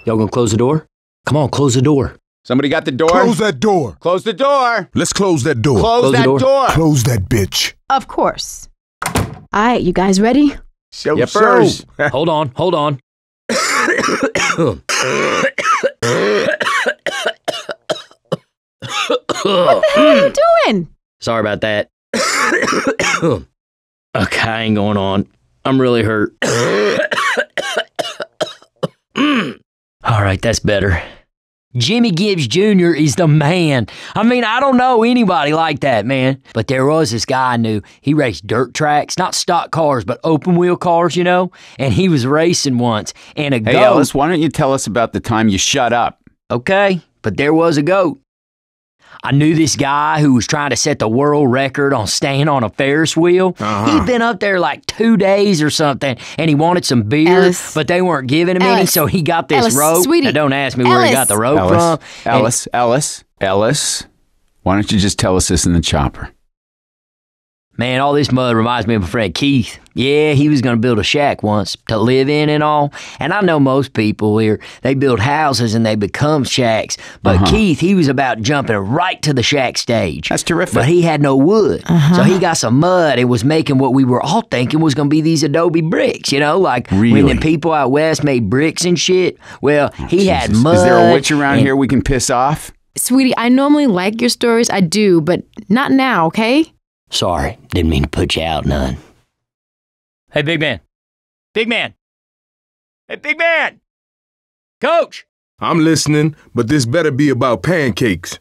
Y'all gonna close the door? Come on, close the door. Somebody got the door? Close that door. Close the door. Let's close that door. Close that door. Close that bitch. Of course. All right, you guys ready? Yippers. Hold on. What the hell are you doing? Sorry about that. Okay, I ain't going on. I'm really hurt. All right, that's better. Jimmy Gibbs Jr. is the man. I mean, I don't know anybody like that, man. But there was this guy I knew. He raced dirt tracks, not stock cars, but open wheel cars, you know? And he was racing once. And a goat... Hey, Ellis, why don't you tell us about the time you shut up? Okay, but there was a goat. I knew this guy who was trying to set the world record on staying on a Ferris wheel. He'd been up there like 2 days or something, and he wanted some beer, Ellis. but they weren't giving him any, so he got this rope. Sweetie. Now, don't ask me where he got the rope from. Ellis, why don't you just tell us this in the chopper? Man, all this mud reminds me of my friend Keith. Yeah, he was going to build a shack once to live in and all. And I know most people here, they build houses and they become shacks. But Keith, he was about jumping right to the shack stage. That's terrific. But he had no wood. So he got some mud and was making what we were all thinking was going to be these adobe bricks, you know? Like when the people out west made bricks and shit. Well, he had mud. Is there a witch around here we can piss off? Sweetie, I normally like your stories. I do, but not now, okay? Sorry, didn't mean to put you out none. Hey, big man. Big man. Hey, big man. Coach. I'm listening, but this better be about pancakes.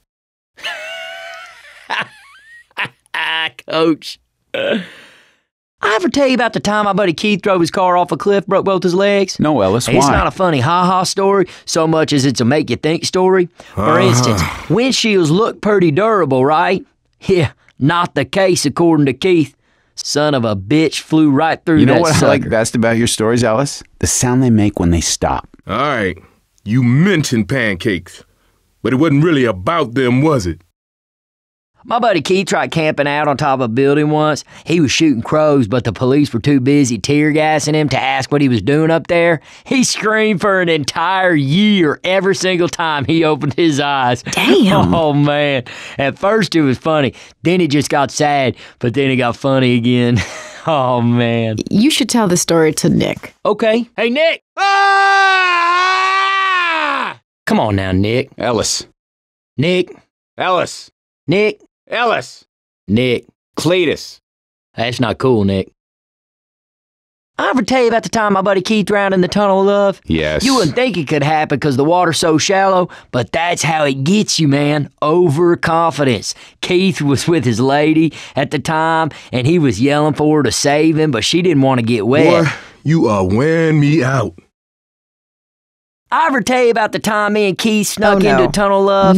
Coach. I ever tell you about the time my buddy Keith drove his car off a cliff, broke both his legs? No, Ellis, Hey, why? it's not a funny ha-ha story so much as it's a make-you-think story. For instance, windshields look pretty durable, right? Yeah, not the case according to Keith. Son of a bitch flew right through that You know what sucker. I like best about your stories, Ellis? The sound they make when they stop. All right, you mentioned pancakes, but it wasn't really about them, was it? My buddy Keith tried camping out on top of a building once. He was shooting crows, but the police were too busy tear gassing him to ask what he was doing up there. He screamed for an entire year every single time he opened his eyes. Damn. Oh, man. At first it was funny. Then it just got sad, but then it got funny again. Oh, man. You should tell the story to Nick. Okay. Hey, Nick. Ah! Come on now, Nick. Ellis. Nick. Ellis. Nick. Ellis. Nick. Cletus. That's not cool, Nick. I ever tell you about the time my buddy Keith drowned in the Tunnel of Love? Yes. You wouldn't think it could happen because the water's so shallow, but that's how it gets you, man. Overconfidence. Keith was with his lady at the time, and he was yelling for her to save him, but she didn't want to get wet. Boy, you are wearing me out. I ever tell you about the time me and Keith snuck into Tunnel of Love?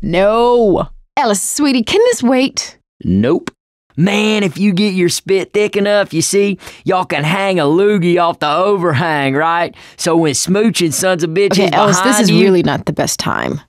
No. Ellis, sweetie, can this wait? Nope. Man, if you get your spit thick enough, you see, y'all can hang a loogie off the overhang, right? So when smooching sons of bitches Okay, Ellis, behind this is you... really not the best time.